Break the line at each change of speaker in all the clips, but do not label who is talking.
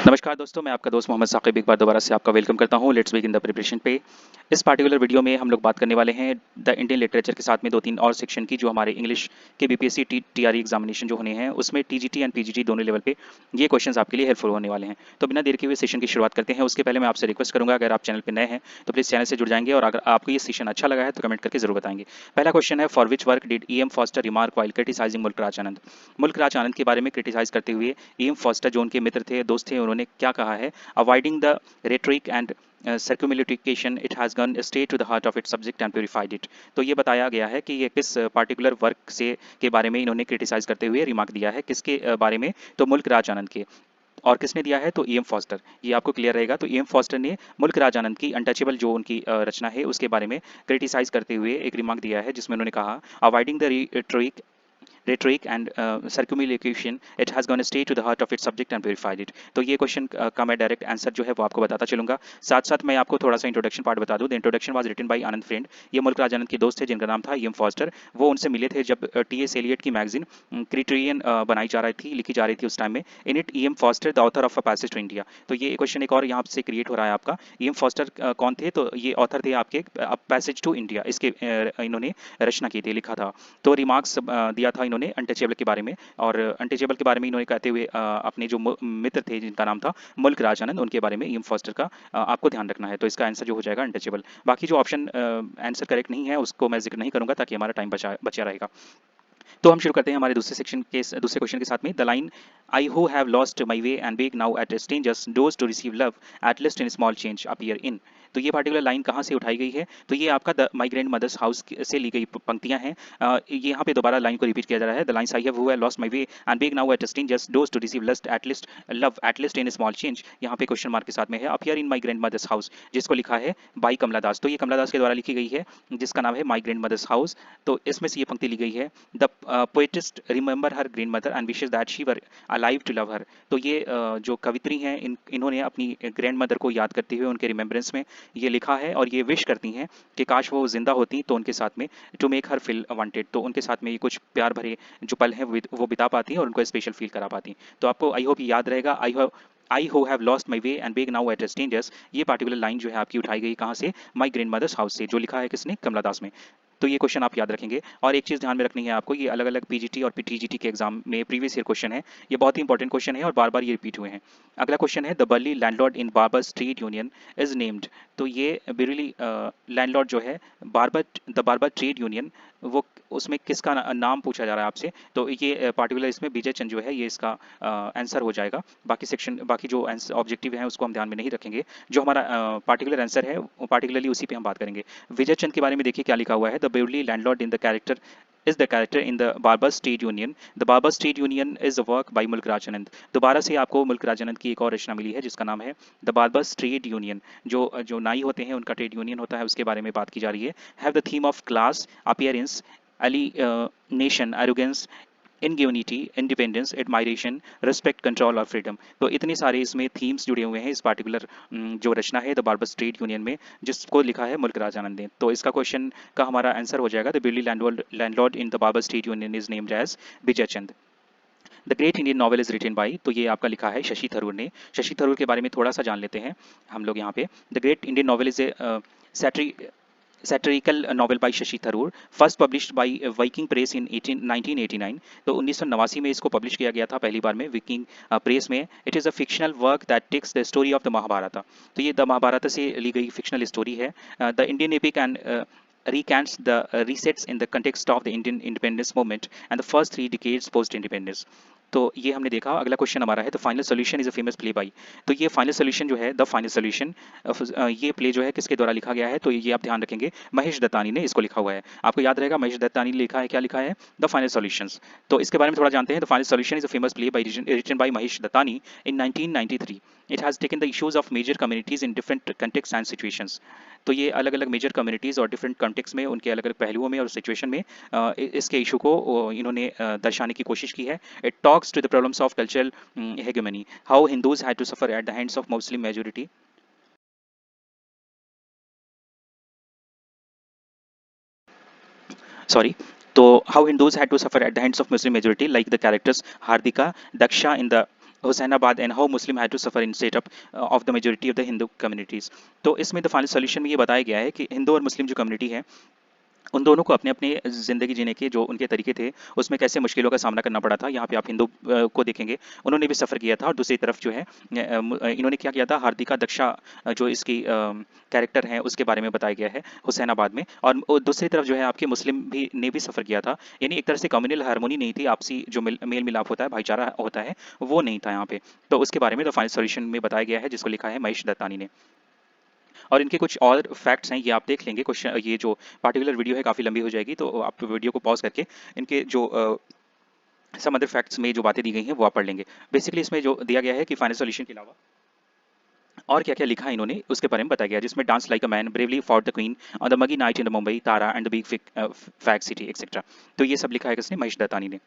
नमस्कार दोस्तों, मैं आपका दोस्त मोहम्मद साकिब एक बार दोबारा से आपका वेलकम करता हूँ। लेट्स बिगिन द प्रिपरेशन पे। इस पार्टिकुलर वीडियो में हम लोग बात करने वाले हैं द इंडियन लिटरेचर के साथ में 2-3 और सेक्शन की, जो हमारे इंग्लिश के बीपीएससी टीआरई एग्जामिनेशन जो होने हैं उसमें टीजीटी एंड पीजीटी दोनों लेवल पे ये क्वेश्चंस आपके लिए हेल्पफुल होने वाले हैं। तो बिना देर के हुए सेशन की शुरुआत करते हैं। उसके पहले मैं आपसे रिक्वेस्ट करूँगा, अगर आप चैनल पर नए हैं तो प्लीज़ चैनल से जुड़ जाएंगे, और अगर आपको ये सेशन अच्छा लगा है तो कमेंट करके जरूर बताएंगे। पहला क्वेश्चन है, for which work did E M. Forster remark while criticising Mulk Anand. मुल्क आनंद के बारे में क्रिटिसाइज करते हुए ई.एम. फॉस्टर जो उनके मित्र थे, दोस्त थे, उन्होंने क्या कहा है? Avoiding the rhetoric and circumlocution, it has gone straight to the heart of its subject and purified it। तो ये बताया गया है कि ये किस पार्टिकुलर वर्क से के बारे में इन्होंने क्रिटिसाइज करते हुए रिमार्क दिया है, किसके बारे में? तो मुल्क राज आनंद के। और किसने दिया है? तो ई.एम. फॉस्टर। ये आपको क्लियर रहेगा। तो ई.एम. फॉस्टर ने मुल्क राज आनंद की अनटचेबल जो उनकी रचना है उसके बारे में क्रिटिसाइज करते हुए एक रिमार्क दिया है, जिसमें उन्होंने कहा, avoiding the rhetoric and circumlocution, it has gone straight to the heart of its subject and purified it। तो ये क्वेश्चन का मैं डायरेक्ट आंसर जो है वो आपको बताता चलूंगा। साथ साथ मैं आपको थोड़ा सा इंट्रोडक्शन पार्ट बता दूं। The introduction was written by Anand friend. ये मुल्क राज आनंद के दोस्त थे जिनका नाम था ई.एम. फॉस्टर। वो उनसे मिले थे जब टी.एस. एलियट की मैगजीन क्रिटेरियन बनाई जा रही थी, लिखी जा रही थी उस टाइम में। In it E M. Forster the author of a passage to India. तो ये क्वेश्चन एक और यहाँ से क्रिएट हो रहा है आपका। ई.एम. फॉस्टर कौन थे? तो ये ऑथर थे आपके पैसेज टू इंडिया, इसके इन्होंने रचना की थी, लिखा था। तो रिमार्क्स दिया था इन्होंने अनटचेबल के बारे में, और अनटचेबल के बारे में इन्होंने कहते हुए अपने जो मित्र थे जिनका नाम था मुल्क राज आनंद, उनके बारे में ई.एम. फॉस्टर का आपको ध्यान रखना है। तो इसका आंसर जो हो जाएगा अनटचेबल। बाकी जो ऑप्शन आंसर करेक्ट नहीं है उसको मैं जिक्र नहीं करूंगा, ताकि हमारा टाइम बचा रहेगा। तो हम शुरू करते हैं हमारे दूसरे सेक्शन के दूसरे क्वेश्चन के साथ में। The line, I who have lost my way and beg now at strangers doors to receive love at least in small change appear in. तो ये पार्टिकुलर लाइन कहाँ से उठाई गई है? तो ये आपका the my grandmother's house से ली गई पंक्तियां हैं। यहाँ पे दोबारा लाइन को रिपीट किया जा रहा है। The lines, I have lost my way and beg now at strangers doors to receive lust at least love at least in small change, यहाँ पे क्वेश्चन मार्क के साथ में है, appear in my grandmother's house, जिसको लिखा है by कमला दास। तो ये कमला दास के द्वारा लिखी गई है, जिसका नाम है माई ग्रैंड मदर्स हाउस। तो इसमें से ये पंक्ति ली गई है, the poetist remember her grandmother and wishes that she were alive to love her. तो ये जो कवित्री हैं, इन्होंने अपनी ग्रैंड मदर को याद करते हुए उनके रिमेम्बरेंस में ये लिखा है, और ये विश करती हैं कि काश वो जिंदा होती तो उनके साथ में, to make her feel wanted, तो उनके साथ में ये कुछ प्यार भरे जो पल हैं वो बिता पाती हैं और उनको स्पेशल फील करा पाती। तो आपको आई होप याद रहेगा, I who have lost my way and beg now at strangers. ये पार्टिकुलर लाइन जो है आपकी उठाई गई कहाँ से? माई ग्रैंड मदर्स हाउस से, जो लिखा है किसने? कमला दास में। तो ये क्वेश्चन आप याद रखेंगे। और एक चीज़ ध्यान में रखनी है आपको, ये अलग अलग पीजीटी और टीजीटी के एग्जाम में प्रीवियस ईयर क्वेश्चन है। ये बहुत ही इंपॉर्टेंट क्वेश्चन है और बार बार ये रिपीट हुए हैं। अगला क्वेश्चन है, the barley landlord in barber trade union is named. तो ये बिरली लैंडलॉर्ड जो है द बार्बर ट्रेड यूनियन, वो उसमें किसका नाम पूछा जा रहा है आपसे? तो ये पार्टिकुलर इसमें विजय चंद जो है ये इसका आंसर हो जाएगा। बाकी जो ऑब्जेक्टिव है उसको हम ध्यान में नहीं रखेंगे। जो हमारा पार्टिकुलर आंसर है वो पार्टिकुलरली उसी पे हम बात करेंगे। विजय चंद के बारे में देखिए क्या लिखा हुआ है, the Beverly landlord in the character is the character in the Barber Trade Union। The Barber Trade Union is a work by मुल्क राज आनंद। दोबारा से आपको मुल्क राज आनंद की एक और रचना मिली है जिसका नाम है द बार्बर ट्रेड यूनियन। जो जो नाई होते हैं उनका ट्रेड यूनियन होता है, उसके बारे में बात की जा रही है। Have the theme of class appearance nation arrogance ingenuity independence admiration respect control और फ्रीडम। तो इतने सारे इसमें थीम्स जुड़े हुए हैं इस पार्टिकुलर जो रचना है द बार्बर स्ट्रीट यूनियन में, जिसको लिखा है मुल्क राज आनंद ने। तो इसका क्वेश्चन का हमारा आंसर हो जाएगा, the burly landlord in the barber street union is named as Vijay Chand. The great Indian novel is written by, तो ये आपका लिखा है शशि थरूर ने। शशि थरूर के बारे में थोड़ा सा जान लेते हैं हम लोग यहाँ पे। The great Indian novel is a satirical novel by Shashi Tharoor, first published by Viking Press in 1989। तो 1989 में इसको पब्लिश किया गया था पहली बार में विकिंग प्रेस में। It is a fictional work that takes the story of the Mahabharata. तो ये द महाभारत से ली गई फिक्शनल स्टोरी है। The Indian epic and recants the resets in the context of the Indian independence movement and the first 3 decades post independence। तो ये हमने देखा। अगला क्वेश्चन हमारा है, the final solution is a famous play by. तो ये फाइनल सोल्यूशन जो है, द फाइनल सोल्यूशन, ये प्ले जो है किसके द्वारा लिखा गया है? तो ये आप ध्यान रखेंगे, महेश दत्तानी ने इसको लिखा हुआ है। आपको याद रहेगा महेश दत्तानी ने लिखा है, क्या लिखा है? The final solutions. तो इसके बारे में थोड़ा जानते हैं। The final solution is a famous play by written by Mahesh Dattani in 1993। It has taken the issues of major communities in different contexts and situations. तो ये अलग अलग मेजर कम्युनिटीज़ और डिफरेंट कॉन्टेक्स्ट में, उनके अलग अलग पहलुओं में और सिचुएशन में इसके इशू को इन्होंने दर्शाने की कोशिश की है। It talks to the problems of cultural hegemony, how Hindus had to suffer at the hands of Muslim majority. Sorry. तो how Hindus had to suffer at the hands of Muslim majority like the characters Hardika, Daksha in the Hussainabad and how Muslim had to suffer in setup of the majority of the Hindu communities. तो इसमें the final solution में ये बताया गया है कि हिंदू और मुस्लिम जो कम्युनिटी है उन दोनों को अपने-अपने ज़िंदगी जीने के जो उनके तरीके थे, उसमें कैसे मुश्किलों का सामना करना पड़ा था। यहाँ पे आप हिंदू को देखेंगे, उन्होंने भी सफ़र किया था और दूसरी तरफ जो है इन्होंने क्या किया था, हार्दिका दक्षा जो इसकी कैरेक्टर हैं, उसके बारे में बताया गया है हुसैनाबाद में। और दूसरी तरफ जो है आपके मुस्लिम भी ने भी सफ़र किया था। यानी एक तरह से कम्युनल हार्मोनी नहीं थी, आपसी जो मेल-मिलाप होता है, भाईचारा होता है, वो नहीं था यहाँ पे। तो उसके बारे में द फाइनल सॉल्यूशन में बताया गया है, जिसको लिखा है महेश दत्तानी ने। और इनके कुछ और फैक्ट्स हैं, ये आप देख लेंगे। क्वेश्चन ये जो पार्टिकुलर वीडियो है काफ़ी लंबी हो जाएगी, तो आप वीडियो को पॉज करके इनके जो सम अदर फैक्ट्स में जो बातें दी गई हैं वो आप पढ़ लेंगे। बेसिकली इसमें जो दिया गया है कि फाइनल सॉल्यूशन के अलावा और क्या-क्या लिखा है इन्होंने उसके बारे में बताया गया है, जिसमें dance like a man, bravely for the queen, on the muggy night in the Mumbai, Tara and the big fat city etcetera. तो ये सब लिखा है किसने? महेश दत्तानी ने।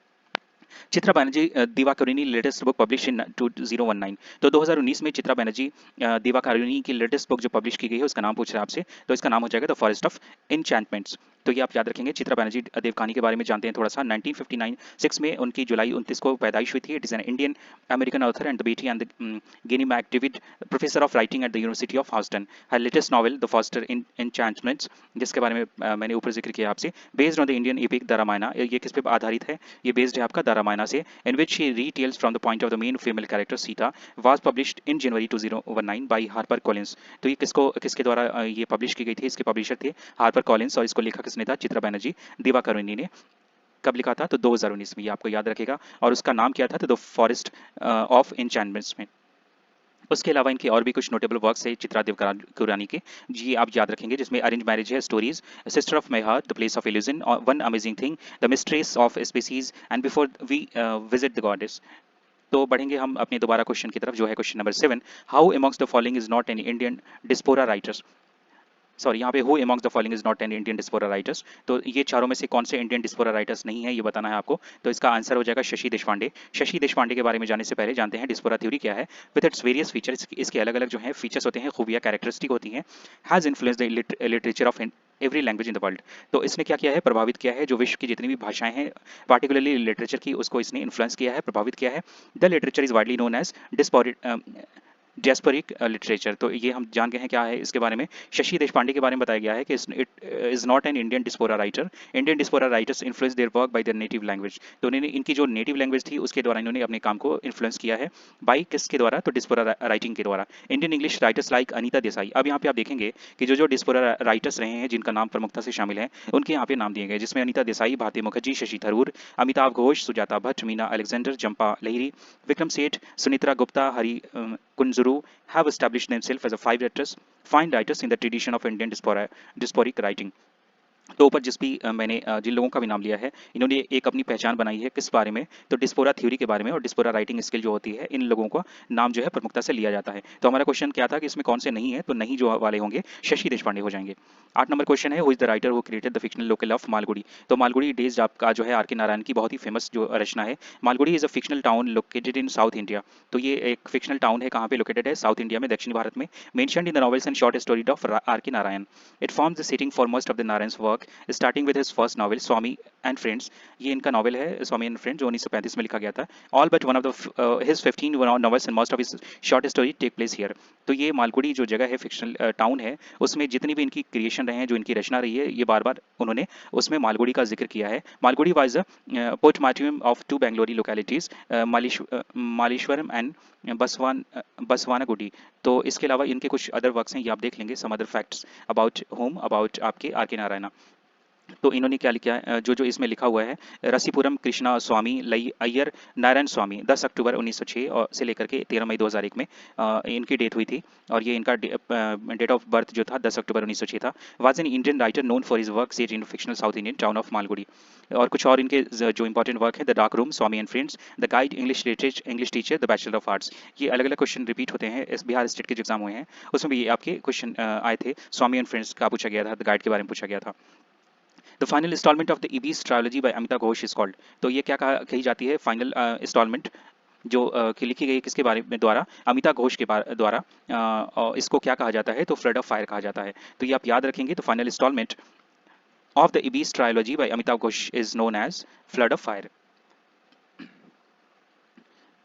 Chitra Banerjee Divakaruni latest book publish in 2019। तो 2019 में चित्रा बनर्जी दिवाकरुणी की लेटेस्ट बुक जो पब्लिश की गई है उसका नाम पूछ रहा है आपसे, तो इसका नाम हो जाएगा द फॉरेस्ट ऑफ एन्चैंटमेंट्स। तो ये आप याद रखेंगे। चित्रा बनर्जी देवकानी के बारे में जानते हैं थोड़ा सा। 1959 6 में उनकी जुलाई 29 को पैदाइश हुई थी। It is an Indian American author and the Betty and the Gene McDavid professor of writing at the university of Houston. Her latest novel the forest of enchantments, जिसके बारे में मैंने ऊपर जिक्र किया आपसे, based on the Indian epic the Ramayana. ये किस पे आधारित है? ये बेस्ड है आपका द रामायण से, in which she retells from the point of the main female character Sita, was published in January 2019 by Harper Collins। तो ये किसके द्वारा ये पब्लिश की गई थी? इसके पब्लिशर थे हार्पर कॉलिन्स और इसको लिखा किसने था? चित्रा बनर्जी दिवाकरुणी ने। कब लिखा था? तो 2019 में, ये आपको याद रखेगा। और उसका नाम क्या था? तो द फॉरेस्ट ऑफ एन्चैंटमेंट्स में। उसके अलावा इनके और भी कुछ नोटेबल वर्क्स है चित्रा देवकुरानी के, जी आप याद रखेंगे, जिसमें अरेंज मैरिज है, stories, sister of my heart, the place of illusion, one amazing thing, the mistress of species and before we visit the goddess. तो बढ़ेंगे हम अपने दोबारा क्वेश्चन की तरफ, जो है question number 7। How amongst the following is not an Indian diaspora writers? Sorry, यहाँ पे who amongst the following is not an Indian diaspora writers. तो ये चारों में से कौन से इंडियन डिस्पोरा राइटर्स नहीं है, ये बताना है आपको। तो इसका आंसर हो जाएगा शशि देशपांडे। शशि देशपांडे के बारे में जानने से पहले जानते हैं डिस्पोरा थ्योरी क्या है। विद इट्स वेरियस फीचर्स, इसके अलग अलग जो है फीचर्स होते हैं, खूबियाँ, कैरेक्टरिस्टिक होती हैं। Has influence the literature of every language in the world. तो इसने क्या किया है? प्रभावित किया है जो विश्व की जितनी भी भाषाएं हैं, पार्टिकुलरली लिटरेचर की, उसको इसने इन्फ्लुएंस किया है, प्रभावित किया है। The literature is widely known as diasporic literature. तो ये हम जान गए हैं क्या है इसके बारे में। शशि देशपांडे के बारे में बताया गया है कि it is not an Indian diaspora writer. Indian diaspora writers influence their work by their native language. तो उन्होंने इनकी जो नेटिव लैंग्वेज थी उसके द्वारा इन्होंने अपने काम को इन्फ्लुएंस किया है। बाई किसके द्वारा? तो डिस्पोरा राइटिंग के द्वारा। Indian English writers like Anita Desai. अब यहाँ पे आप देखेंगे कि जो जो डिस्पोरा राइटर्स रहे हैं, जिनका नाम प्रमुखता से शामिल है, उनके यहाँ पे नाम दिए गए, जिसमें Anita Desai, Bharti Mukherjee, Shashi Tharoor, Amitabh Ghosh, Sujata Bhatt, Meena Alexander, Zampa Lahiri, Vikram Seth, Sunitra Gupta, Hari Kunzru have established themselves as a fine writers in the tradition of Indian diasporic writing। तो ऊपर जिस भी मैंने जिन लोगों का भी नाम लिया है, इन्होंने एक अपनी पहचान बनाई है किस बारे में? तो डिस्पोरा थ्योरी के बारे में, और डिस्पोरा राइटिंग स्किल जो होती है, इन लोगों का नाम जो है प्रमुखता से लिया जाता है। तो हमारा क्वेश्चन क्या था कि इसमें कौन से नहीं है? तो नहीं जो वाले होंगे शशि देशपांडे हो जाएंगे। 8 नंबर क्वेश्चन है, who is the writer who created the fictional local of Malgudi? तो मालगुडी डेज आपका जो है आर के नारायण की बहुत ही फेमस जो रचना है। Malgudi is a fictional town located in south India. तो ये एक फिक्शनल टाउन है, कहाँ पे लोकेटेड है? साउथ इंडिया में, दक्षिण भारत में। Mentioned in the novels and short story of R के Narayan. It forms the setting for most of the Narayan's work, starting with his first novel Swami and friends. ये इनका नॉवल है स्वामी एंड फ्रेंड्स, जो 1935 में लिखा गया था। All but one of the his 15 novels and most of his short story take place here. तो ये मालगुडी जो जगह है, फिक्शनल टाउन है, उसमें जितनी भी इनकी क्रिएशन रहे हैं, जो इनकी रचना रही है, ये बार बार उन्होंने उसमें मालगुडी का जिक्र किया है। Malgudi was a portmanteau of two Bangalore localities, Malleswaram and Basavanagudi. तो इसके अलावा इनके कुछ अदर वर्क्स हैं, ये आप देख लेंगे। Some other facts about home, about आपके आर के नारायण। तो इन्होंने क्या लिखा है? जो जो इसमें लिखा हुआ है, रसीपुरम कृष्णा स्वामी लई अय्यर नारायण स्वामी, 10 अक्टूबर 1906 से लेकर के 13 मई 2001 में इनकी डेथ हुई थी। और ये इनका डेट ऑफ बर्थ जो था 10 अक्टूबर 1906 था। Was an Indian writer known for his work set in fictional south Indian town of Malgudi. और कुछ और इनके जो इंपॉर्टेंट वर्क है, the dark room, Swami and friends, the guide, English literature, English teacher, the bachelor of arts. ये अलग अलग question repeat होते हैं, इस बिहार स्टेट के जो एग्जाम हुए हैं उसमें भी ये आपके क्वेश्चन आए थे। स्वामी एंड फ्रेंड्स का पूछा गया था, द गाइड के बारे में पूछा गया था। The final instalment of the Ibis trilogy by Amitav Ghosh is called. तो ये क्या कही जाती है? फाइनल इंस्टॉलमेंट जो की लिखी गई किसके बारे में द्वारा? अमिता घोष के द्वारा। और इसको क्या कहा जाता है? तो फ्लड ऑफ फायर कहा जाता है। तो ये आप याद रखेंगे। तो final instalment of the Ibis trilogy by Amitav Ghosh is known as Flood of Fire.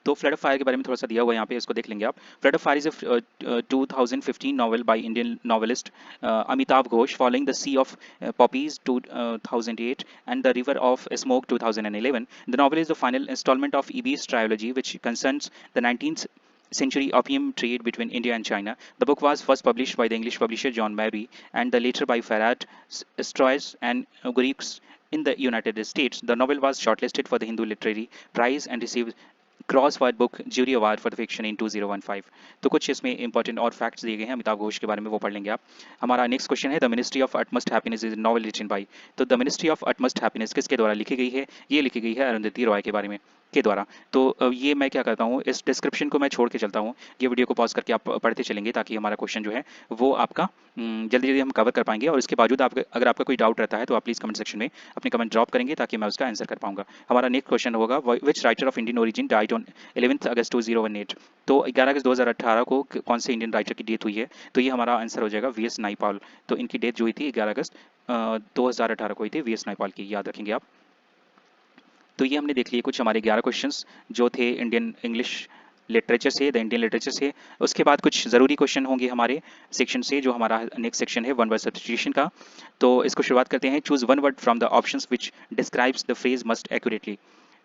तो फ्लड ऑफ फायर के बारे में थोड़ा सा दिया हुआ है यहाँ पे, इसको देख लेंगे आप। Flood of fire is a 2015 novel by Indian novelist Amitabh Ghosh following the sea of poppies 2008 and the river of smoke 2011. The novel is the final installment of EB's trilogy, which concerns the 19th century opium trade between India and China. The book was first published by the English publisher John Mabie and the later by Farad Straus and Greeks in the United States. The novel was shortlisted for the Hindu Literary Prize and received Crossword Book Jury Award for the fiction in 2015। तो कुछ इसमें important और facts दिए गए हैं अमिताभ घोष के बारे में, वो पढ़ लेंगे आप। हमारा नेक्स्ट क्वेश्चन है the Ministry of Utmost Happiness is novel written by. तो the Ministry of Utmost Happiness किसके द्वारा लिखी गई है? ये लिखी गई है अरुंधति रॉय के बारे में के द्वारा। तो ये मैं क्या करता हूँ, इस डिस्क्रिप्शन को मैं छोड़ के चलता हूँ, ये वीडियो को पॉज करके आप पढ़ते चलेंगे ताकि हमारा क्वेश्चन जो है वो आपका जल्दी जल्दी हम कवर कर पाएंगे। और इसके बावजूद आप अगर आपका कोई डाउट रहता है तो आप प्लीज़ कमेंट सेक्शन में अपने कमेंट ड्रॉप करेंगे ताकि मैं उसका आंसर कर पाऊंगा। हमारा नेक्स्ट क्वेश्चन होगा which writer of Indian origin died on 11 August 2018। तो 11 अगस्त 2018 को कौन से इंडियन राइटर की डेथ हुई है? तो ये हमारा आंसर हो जाएगा वी.एस. नाइपाल। तो इनकी डेथ जो हुई थी 11 अगस्त 2018 को हुई थी, वी.एस. नाइपाल की, याद रखेंगे आप। तो ये हमने देख लिए कुछ हमारे 11 क्वेश्चंस जो थे इंडियन इंग्लिश लिटरेचर से, द इंडियन लिटरेचर से। उसके बाद कुछ ज़रूरी क्वेश्चन होंगे हमारे सेक्शन से, जो हमारा नेक्स्ट सेक्शन है वन वर्ड सब्स्टिट्यूशन का। तो इसको शुरुआत करते हैं। Choose one word from the options which describes the phrase must accurately.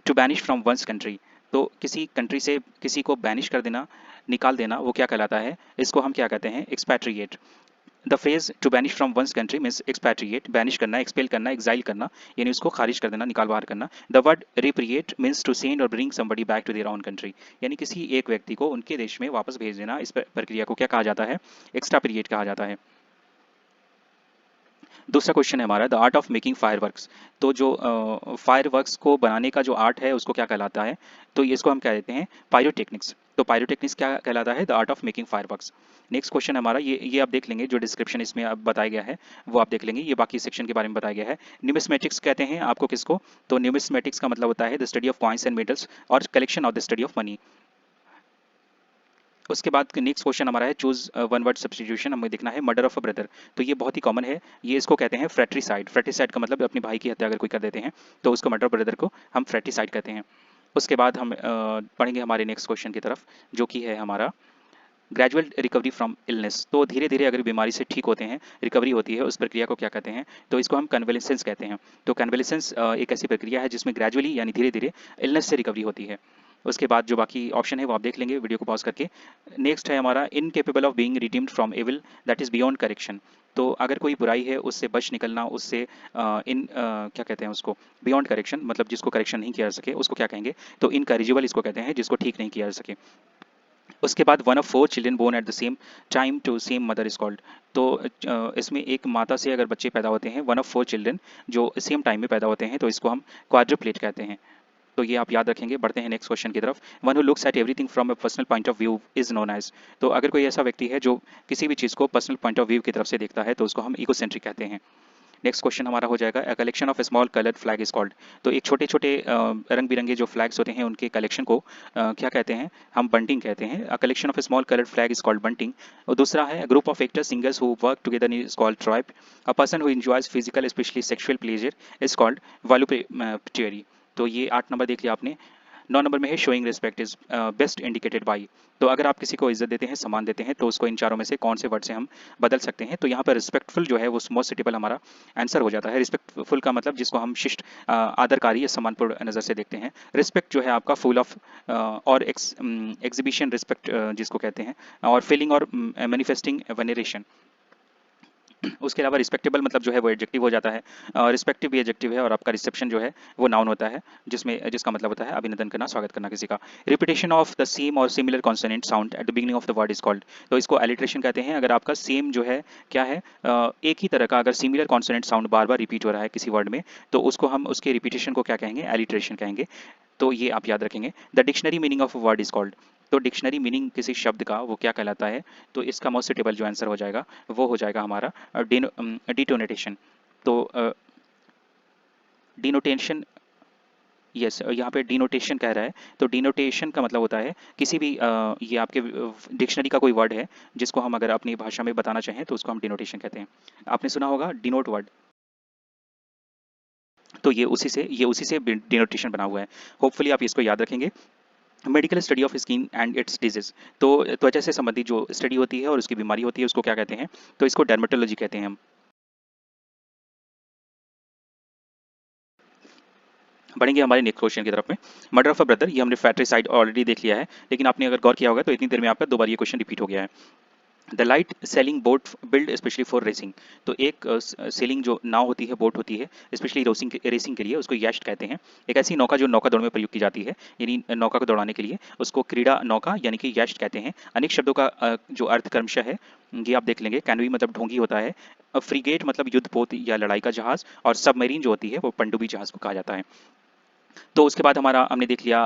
To banish from one's country, तो किसी कंट्री से किसी को बैनिश कर देना, निकाल देना, वो क्या कहलाता है? इसको हम क्या कहते हैं? Expatriate. The phrase to banish from one's country means expatriate, banish करना, एक्सपेल करना, एक्साइल करना, यानी उसको खारिज कर देना, निकाल बाहर करना। The word repatriate means to send और bring somebody back to their own country, यानी किसी एक व्यक्ति को उनके देश में वापस भेज देना। इस प्रक्रिया को क्या कहा जाता है? एक्सट्रापिरिएट कहा जाता है। दूसरा क्वेश्चन है हमारा the art of making fireworks. तो जो फायरवर्क्स को बनाने का जो आर्ट है उसको क्या कहलाता है? तो इसको हम कह देते हैं पायरोटेक्निक्स। तो पायरोटेक्निक्स क्या कहलाता है? The art of making fireworks. Next question हमारा ये आप देख लेंगे, जो डिस्क्रिप्शन इसमें अब बताया गया है वो आप देख लेंगे, ये बाकी सेक्शन के बारे में बताया गया है। न्यूमिस्मेटिक्स कहते हैं आपको किसको? तो न्यूमिस्मेटिक्स का मतलब होता है the study of coins and metals और collection of the study of money. उसके बाद नेक्स्ट क्वेश्चन हमारा है चूज वन वर्ड सब्स्टिट्यूशन। हमें देखना है मर्डर ऑफ अ ब्रदर। तो ये बहुत ही कॉमन है, ये इसको कहते हैं फ्रेट्रिसाइड। फ्रेट्रिसाइड का मतलब अपने भाई की हत्या अगर कोई कर देते हैं तो उसको मर्डर ऑफ ब्रदर को हम फ्रेट्रिसाइड कहते हैं। उसके बाद हम पढ़ेंगे हमारे नेक्स्ट क्वेश्चन की तरफ, जो कि है हमारा ग्रेजुअल रिकवरी फ्रॉम इलनेस। तो धीरे धीरे अगर बीमारी से ठीक होते हैं, रिकवरी होती है, उस प्रक्रिया को क्या कहते हैं? तो इसको हम कन्वेलेसेंस कहते हैं। तो कन्वेलेसेंस एक ऐसी प्रक्रिया है जिसमें ग्रेजुअली यानी धीरे धीरे इलनेस से रिकवरी होती है। उसके बाद जो बाकी ऑप्शन है वो आप देख लेंगे वीडियो को पॉज करके। नेक्स्ट है हमारा incapable of being redeemed from evil, that is beyond correction. तो अगर कोई बुराई है उससे बच निकलना, उससे क्या कहते हैं उसको? बियॉन्ड करेक्शन, मतलब जिसको करेक्शन नहीं किया जा सके उसको क्या कहेंगे? तो इनकरेजिबल इसको कहते हैं, जिसको ठीक नहीं किया जा सके। उसके बाद one of four children born at the same time to same mother is called. तो इसमें एक माता से अगर बच्चे पैदा होते हैं, वन ऑफ फोर चिल्ड्रन जो सेम टाइम में पैदा होते हैं, तो इसको हम क्वाड्रुप्लेट कहते हैं। तो ये आप याद रखेंगे। बढ़ते हैं नेक्स्ट क्वेश्चन की तरफ। One who looks at everything from a personal point of view is known as. तो अगर कोई ऐसा व्यक्ति है जो किसी भी चीज़ को पर्सनल पॉइंट ऑफ व्यू की तरफ से देखता है तो उसको हम इकोसेंट्रिक कहते हैं। नेक्स्ट क्वेश्चन हमारा हो जाएगा अ collection of small coloured flag is called. तो एक छोटे छोटे रंग बिरंगे जो फ्लैग्स होते हैं उनके कलेक्शन को क्या कहते हैं? हम बंटिंग कहते हैं। A collection of small coloured flag is called bunting. और दूसरा है group of actors singers who work together is called tribe. A person who enjoys physical specially sexual pleasure is called voluptuary. तो ये 8 number देख लिया आपने। 9 number में है showing respect is best indicated by. तो अगर आप किसी को इज्जत देते हैं, सम्मान देते हैं, तो उसको इन चारों में से कौन से वर्ड से हम बदल सकते हैं? तो यहाँ पर रिस्पेक्टफुल जो है वो मोस्ट सुटेबल हमारा आंसर हो जाता है। रिस्पेक्टफुल का मतलब जिसको हम शिष्ट, आदरकारी या सम्मानपूर्ण नज़र से देखते हैं। रिस्पेक्ट जो है आपका फुल ऑफ और एग्जीबिशन रिस्पेक्ट जिसको कहते हैं, और फीलिंग और मैनिफेस्टिंग वेनरेशन। उसके अलावा रिस्पेक्टेबल मतलब जो है वो एडजेक्टिव हो जाता है, रिस्पेक्टिव भी एडजेक्टिव है, और आपका रिसेप्शन जो है वो नाउन होता है, जिसका मतलब होता है अभिनंदन करना, स्वागत करना किसी का। रिपीटेशन ऑफ द सेम और similar consonant sound at the beginning of the word is called. तो इसको एलिट्रेशन कहते हैं। अगर आपका सेम जो है क्या है, एक ही तरह का अगर सिमिलर कॉन्सोनेंट साउंड बार बार रिपीट हो रहा है किसी वर्ड में, तो उसको हम उसके रिपीटेशन को क्या कहेंगे? एलिट्रेशन कहेंगे। तो ये आप याद रखेंगे। The dictionary meaning of word is called. तो डिक्शनरी मीनिंग किसी शब्द का वो क्या कहलाता है? तो इसका मोस्ट सुटेबल जो आंसर हो जाएगा वो हो जाएगा हमारा डिनोटेशन। तो डिनोटेशन, यस, यहाँ पे डिनोटेशन कह रहा है। तो डिनोटेशन का मतलब होता है किसी भी ये आपके डिक्शनरी का कोई वर्ड है जिसको हम अगर अपनी भाषा में बताना चाहें तो उसको हम डिनोटेशन कहते हैं। आपने सुना होगा डिनोट वर्ड, तो ये उसी से डिनोटेशन बना हुआ है। होपफुली आप इसको याद रखेंगे। Medical study of skin and it's disease, तो त्वचा से संबंधित जो स्टडी होती है और उसकी बीमारी होती है उसको क्या कहते हैं, तो इसको डर्मेटोलॉजी कहते हैं हम। बढ़ेंगे हमारे नेक्स्ट क्वेश्चन की तरफ में। मर्डर ऑफ अ ब्रदर, ये हमने फैट्रिसाइड ऑलरेडी देख लिया है, लेकिन आपने अगर गौर किया होगा तो इतनी देर में आपका दो बार ये क्वेश्चन रिपीट हो गया है। The light sailing boat build specially for racing, तो एक सेलिंग जो नाव होती है, बोट होती है, स्पेशली रेसिंग के लिए, उसको यश्ट कहते हैं। एक ऐसी नौका जो नौका दौड़ में प्रयोग की जाती है, यानी नौका को दौड़ाने के लिए, उसको क्रीड़ा नौका यानी कि यश्ट कहते हैं। अनेक शब्दों का जो अर्थ क्रमशः है ये आप देख लेंगे। कैनवी मतलब ढोंगी होता है, फ्रीगेट मतलब युद्धपोत या लड़ाई का जहाज, और सबमरीन जो होती है वो पनडुब्बी जहाज को कहा जाता है। तो उसके बाद हमारा हमने देख लिया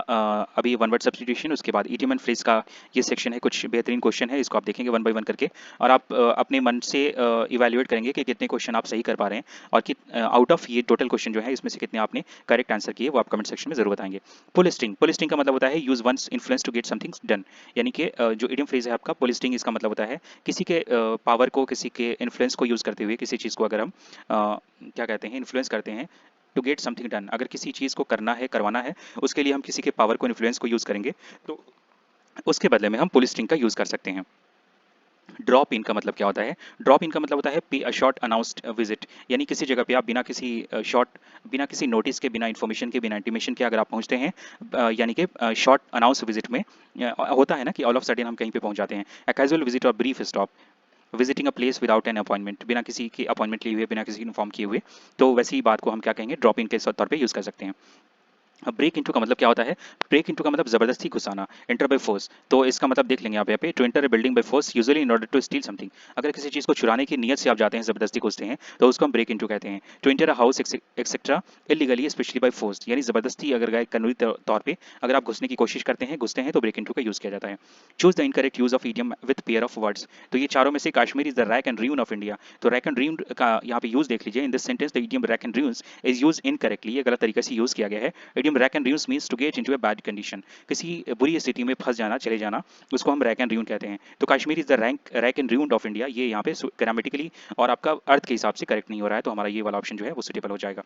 अभी वन वर्ड सब्स्टिट्यूशन, उसके बाद इडियम एंड फ्रेज का ये सेक्शन है, कुछ बेहतरीन क्वेश्चन है, इसको आप देखेंगे वन बाय वन करके, और आप अपने मन से इवैल्यूएट करेंगे कि कितने क्वेश्चन आप सही कर पा रहे हैं, और कि आउट ऑफ ये टोटल क्वेश्चन जो है इसमें से कितने आपने करेक्ट आंसर किए वो आप कमेंट सेक्शन में जरूर बताएंगे। पुल स्ट्रिंग का मतलब होता है use one's influence to get something done, यानी कि जो इडियम फ्रेज है आपका पुल स्ट्रिंग, इसका मतलब होता है किसी के पावर को, किसी के इन्फ्लुएंस को यूज करते हुए किसी चीज़ को अगर हम क्या कहते हैं, इन्फ्लुएंस करते हैं टू गेट समथिंग डन, अगर किसी चीज़ को करना है, करवाना है, उसके लिए हम किसी के पावर को, इन्फ्लुएंस को यूज़ करेंगे, तो उसके बदले में हम पुल स्ट्रिंग का यूज़ कर सकते हैं। ड्रॉप इन का मतलब क्या होता है? ड्रॉप इन का मतलब होता है पे अ शॉर्ट अनाउंस्ड विजिट, यानी किसी जगह पे आप बिना किसी बिना किसी नोटिस के, बिना इन्फॉर्मेशन के, बिना इंटीमेशन के अगर आप पहुंचते हैं, यानी कि शॉर्ट अनाउंस विजिट में होता है ना कि ऑल ऑफ सडन हम कहीं पे पहुंच जाते हैं। अ कैजुअल विजिट और brief stop, visiting a place without an appointment, बिना किसी की अपॉइंटमेंट लिए हुए, बिना किसी इन्फॉर्म किए हुए, तो वैसी ही बात को हम क्या कहेंगे, ड्रॉप इन के तौर पे यूज़ कर सकते हैं। ब्रेक इनटू का मतलब क्या होता है? ब्रेक इनटू का मतलब जबरदस्ती घुसाना, एंटर बाय फोर्स, तो इसका मतलब देख लेंगे आप यहाँ पे, to enter a building by force usually in order to steal something, अगर किसी चीज़ को चुराने की नियत से आप जाते हैं, जबरदस्ती घुसते हैं, तो उसको हम ब्रेक इनटू कहते हैं। To enter a house etcetera illegally especially by force, यानी जबरदस्ती अगर गए कानूनी तौर पे अगर आप घुसने की कोशिश करते हैं, घुसते हैं, तो ब्रेक इनटू का यूज़ किया जाता है। Choose the incorrect use of idiom with pair of words, तो ये चारों में से Kashmir is the rack and ruin of India, तो रैक एंड र्यून का यहाँ पे यूज देख लीजिए। In this sentence the idiom rack and ruins is use incorrectly, ये गलत तरीके से यूज किया गया है। Idiom rack and ruins means to get into a bad condition, किसी बुरी स्थिति में फंस जाना, चले जाना, उसको हम रैक एंड र्यून कहते हैं। तो Kashmir is the rack and ruin of India, ये यहाँ पे ग्रामेटिकली और आपका अर्थ के हिसाब से करेक्ट नहीं हो रहा है, तो हमारा ये वाला ऑप्शन जो है वो सुटेबल हो जाएगा।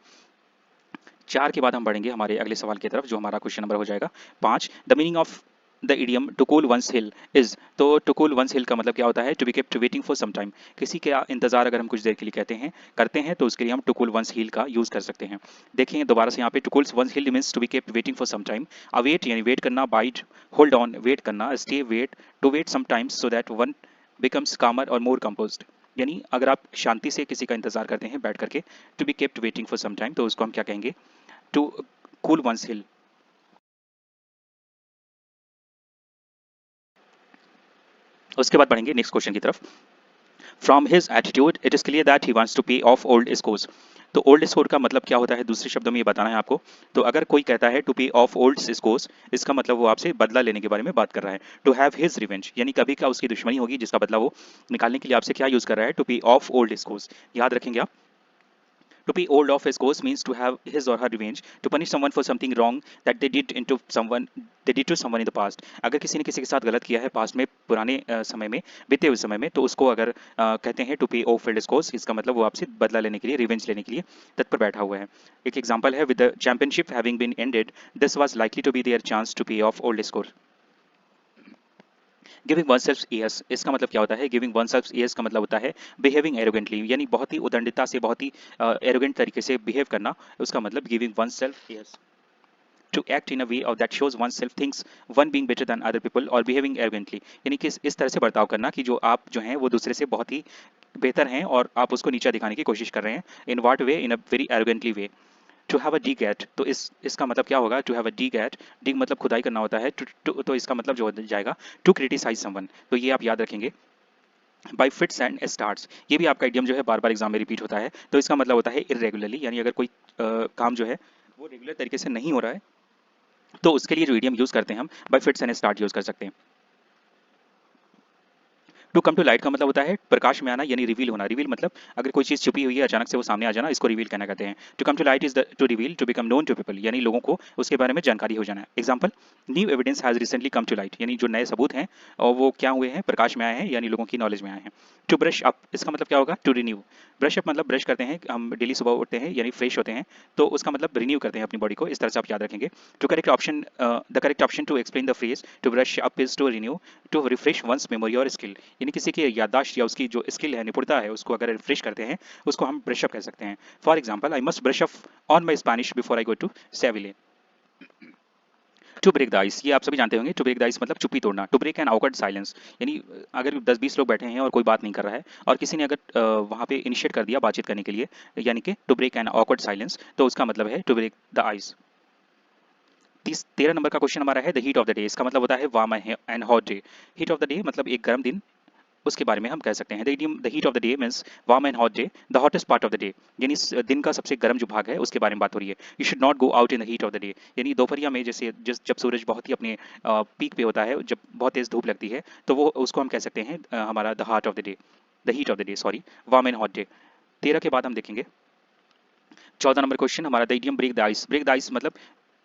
4 के बाद हम बढ़ेंगे हमारे अगले सवाल की तरफ, जो हमारा क्वेश्चन नंबर हो जाएगा 5। The meaning of the idiom to cool one's heel is, तो टू कूल वंस हिल का मतलब क्या होता है? To be kept waiting for some time, किसी का इंतजार अगर हम कुछ देर के लिए कहते हैं, करते हैं, तो उसके लिए हम टू कूल वंस हिल का यूज कर सकते हैं। देखिए दोबारा से यहाँ पे, to cool one's heel means to be kept waiting for some time. Await यानी वेट करना, बाइट होल्ड ऑन वेट करना, stay wait, to wait some times so that one becomes calmer और मोर कंपोज्ड, यानी अगर आप शांति से किसी का इंतजार करते हैं बैठ करके, to be kept waiting for some time, तो उसको हम क्या कहेंगे? To cool one's heel. उसके बाद बढ़ेंगे नेक्स्ट क्वेश्चन की तरफ। From his attitude it is clear that he wants to pay off old scores, तो ओल्ड स्कोर का मतलब क्या होता है, दूसरे शब्दों में ये बताना है आपको। तो अगर कोई कहता है to pay off old scores, इसका मतलब वो आपसे बदला लेने के बारे में बात कर रहा है। टू हैव हिज रिवेंज, यानी कभी का उसकी दुश्मनी होगी जिसका बदला वो निकालने के लिए आपसे क्या यूज कर रहा है? To pay off old scores, याद रखेंगे आप। To be old of his course means to have his or her revenge, to punish someone for something wrong that they did to someone in the past. अगर किसी ने किसी के साथ गलत किया है पास्ट में, पुराने समय में, बीते हुए समय में, तो उसको अगर कहते हैं to pay off old scores, इसका मतलब वो आपसे बदला लेने के लिए, रिवेंज लेने के लिए तत्पर बैठा हुआ है। एक एग्जांपल है, with the championship having been ended this was likely to be their chance to pay off old score. Giving oneself airs, इसका मतलब क्या होता है? गिविंग वन सेल्फ ईयर्स का मतलब होता है बिहेविंग एरोगेंटली, यानी बहुत ही उदंडता से, बहुत ही एरोगेंट तरीके से बिहेव करना, उसका मतलब giving oneself airs. To act in a way और that shows oneself things one being better than other people और बिहेविंग एरोगेंटली, यानी कि इस तरह से बर्ताव करना कि जो आप जो हैं वो दूसरे से बहुत ही बेहतर हैं और आप उसको नीचा दिखाने की कोशिश कर रहे हैं। In what way? In a very arrogantly way. To have a dig at, तो इसका मतलब क्या होगा? To have a dig at, dig मतलब खुदाई करना होता है, तो इसका मतलब जो हो जाएगा टू क्रिटिसाइज समवन, तो ये आप याद रखेंगे। बाई फिट्स एंड स्टार्ट्स, ये भी आपका इडियम जो है बार बार एग्जाम में रिपीट होता है, तो इसका मतलब होता है इरेगुलरली, यानी अगर कोई काम जो है वो रेगुलर तरीके से नहीं हो रहा है, तो उसके लिए जो इडियम यूज करते हैं हम by fits and start use कर सकते हैं। टू कम टू लाइट का मतलब होता है प्रकाश में आना, यानी रिवील होना। रिवील मतलब अगर कोई चीज़ छुपी हुई है अचानक से वो सामने आ जाना, इसको रिवील कहना कहते हैं। To come to light is the to reveal, to become known to people, यानी लोगों को उसके बारे में जानकारी हो जाना। Example, new evidence has recently come to light, यानी जो नए सबूत हैं और वो क्या हुए हैं, प्रकाश में आए हैं, यानी लोगों की नॉलेज में आए हैं। टू ब्रश अप, इसका मतलब क्या होगा, टू रिन्यू। ब्रश अप मतलब ब्रश करते हैं, हम डेली सुबह उठते हैं यानी फ्रेश होते हैं, तो उसका मतलब रिन्यू करते हैं अपनी बॉडी को, इस तरह से आप याद रखेंगे। To correct option, the correct option to explain the phrase to brush up is to renew, to refresh one's memory और स्किल, यानी किसी की याददाश्त या उसकी जो स्किल है, निपुणता है, उसको अगर रिफ्रेश करते हैं उसको हम ब्रश अप कह सकते हैं। For example, I must brush up on my Spanish before I go to Seville. To break the ice, ये आप सभी जानते होंगे, टू ब्रेक द आइस मतलब चुप्पी तोड़ना। To break an awkward silence, यानी अगर 10-20 लोग बैठे हैं और कोई बात नहीं कर रहा है और किसी ने अगर वहाँ पे इनिशिएट कर दिया बातचीत करने के लिए, यानी कि to break an awkward silence, तो उसका मतलब है to break the ice. 13 number का क्वेश्चन हमारा है the heat of the day, इसका मतलब होता है warm and hot day. Heat of the day मतलब एक गर्म दिन, उसके बारे में हम कह सकते हैं। The heat of the day means warm and hot day, the hottest part of the day, यानी इस दिन का सबसे गर्म जो भाग है उसके बारे में बात हो रही है। You should not go out in the heat of the day, यानी दोपहरिया में जैसे जब सूरज बहुत ही अपने पीक पे होता है, जब बहुत तेज धूप लगती है, तो वो उसको हम कह सकते हैं हमारा the heart of the day, the heat of the day, sorry, warm and hot day. 13 के बाद हम देखेंगे 14 नंबर क्वेश्चन हमारा, the idiom break the ice. Break the ice मतलब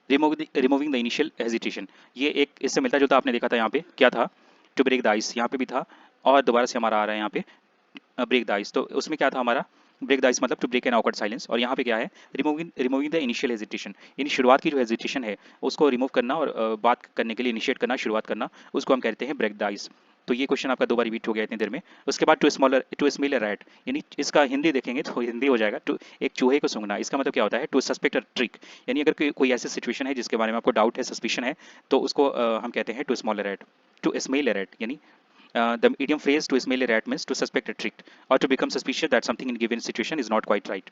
रिमूविंग द इनिशियल हेजिटेशन, ये एक इससे मिलता जुलता आपने देखा था यहाँ पे क्या था, टू ब्रेक द आइस यहाँ पे भी था, और दोबारा से हमारा आ रहा है यहाँ पे ब्रेक द आइस, तो उसमें क्या था हमारा, ब्रेक द आइस मतलब to break an awkward silence, और यहाँ पे क्या है, रिमूविंग द इनिशियल हेजिटेशन, यानी शुरुआत की जो हेजिटेशन है उसको रिमूव करना और बात करने के लिए इनिशिएट करना, शुरुआत करना, उसको हम कहते हैं ब्रेक द आइस। तो ये क्वेश्चन आपका 2 बार रिपीट हो गया इतनी देर में। उसके बाद टू स्मेल अ रैट, यानी इसका हिंदी देखेंगे तो हिंदी हो जाएगा टू, एक चूहे को सूंघना। इसका मतलब क्या होता है, टू सस्पेक्ट अ ट्रिक, यानी अगर कोई ऐसी सिचुएशन है जिसके बारे में आपको डाउट है, सस्पिशन है, तो उसको हम कहते हैं to small a rat, to smell a rat, यानी the idiom phrase to smell a rat means to suspect a trick or to become suspicious that something in given situation is not quite right,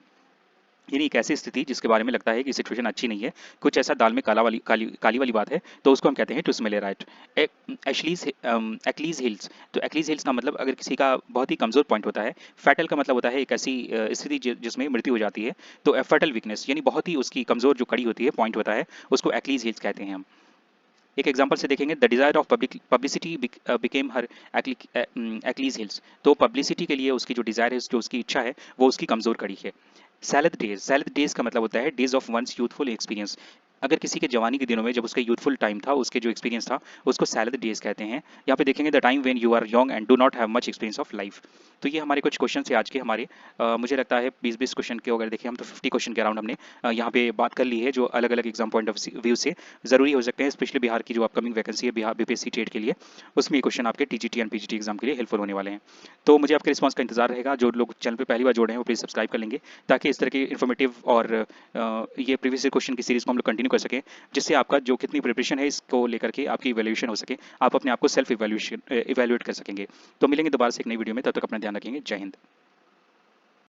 यानी एक ऐसी स्थिति जिसके बारे में लगता है कि सिचुएशन अच्छी नहीं है, कुछ ऐसा दाल में काली वाली बात है, तो उसको हम कहते हैं to smell a right. Achilles heels, तो एक्लीज हिल्स का मतलब अगर किसी का बहुत ही कमजोर पॉइंट होता है। फैटल का मतलब होता है एक ऐसी स्थिति जिसमें मृत्यु हो जाती है, तो फैटल वीकनेस यानी बहुत ही उसकी कमजोर जो कड़ी होती है, पॉइंट होता है, उसको एक्लीज हिल्स कहते हैं हम। एक एग्जांपल से देखेंगे, the desire of publicity became her Achilles heels, तो पब्लिसिटी के लिए उसकी जो डिजायर है, जो उसकी इच्छा है, वो उसकी कमजोर कड़ी है। सैलड डेज का मतलब होता है days of one's youthful experience, अगर किसी के जवानी के दिनों में जब उसका यूथफुल टाइम था, उसके जो एक्सपीरियंस था, उसको सैलड डेज कहते हैं। यहाँ पे देखेंगे the time when you are young and do not have much experience of life. तो ये हमारे कुछ क्वेश्चन थे आज के हमारे, मुझे लगता है 20-20 क्वेश्चन के अगर देखें हम तो 50 क्वेश्चन के अराउंड हमने यहाँ पे बात कर ली है, जो अलग अलग एग्जाम पॉइंट ऑफ व्यू से जरूरी हो सकते हैं, स्पेशली बिहार की जो अपकमिंग वैकेंसी है बिहार बीपीएससी टेट के लिए, उसमें ये क्वेश्चन आपके टीजीटी एंड पीजीटी एग्जाम के लिए हेल्पफुल होने वाले हैं। तो मुझे आपके रिस्पॉन्स का इंतजार रहेगा। जो लोग चैनल पर पहली बार जोड़े हैं वो प्लीज़ सब्सक्राइब कर लेंगे, ताकि इस तरह के इन्फॉर्मेटिव और ये प्रीवियस क्वेश्चन की सीरीज को हम लोग कंटिन्यू कर सकें, जिससे आपका जो कितनी प्रिपरेशन है इसको लेकर के आपकी इवैल्यूएशन हो सके, आप अपने आप को सेल्फ इवैल्यूएट कर सकेंगे। तो मिलेंगे दोबारा से एक नई वीडियो में, तब तक अपना ध्यान रखेंगे। जय हिंद।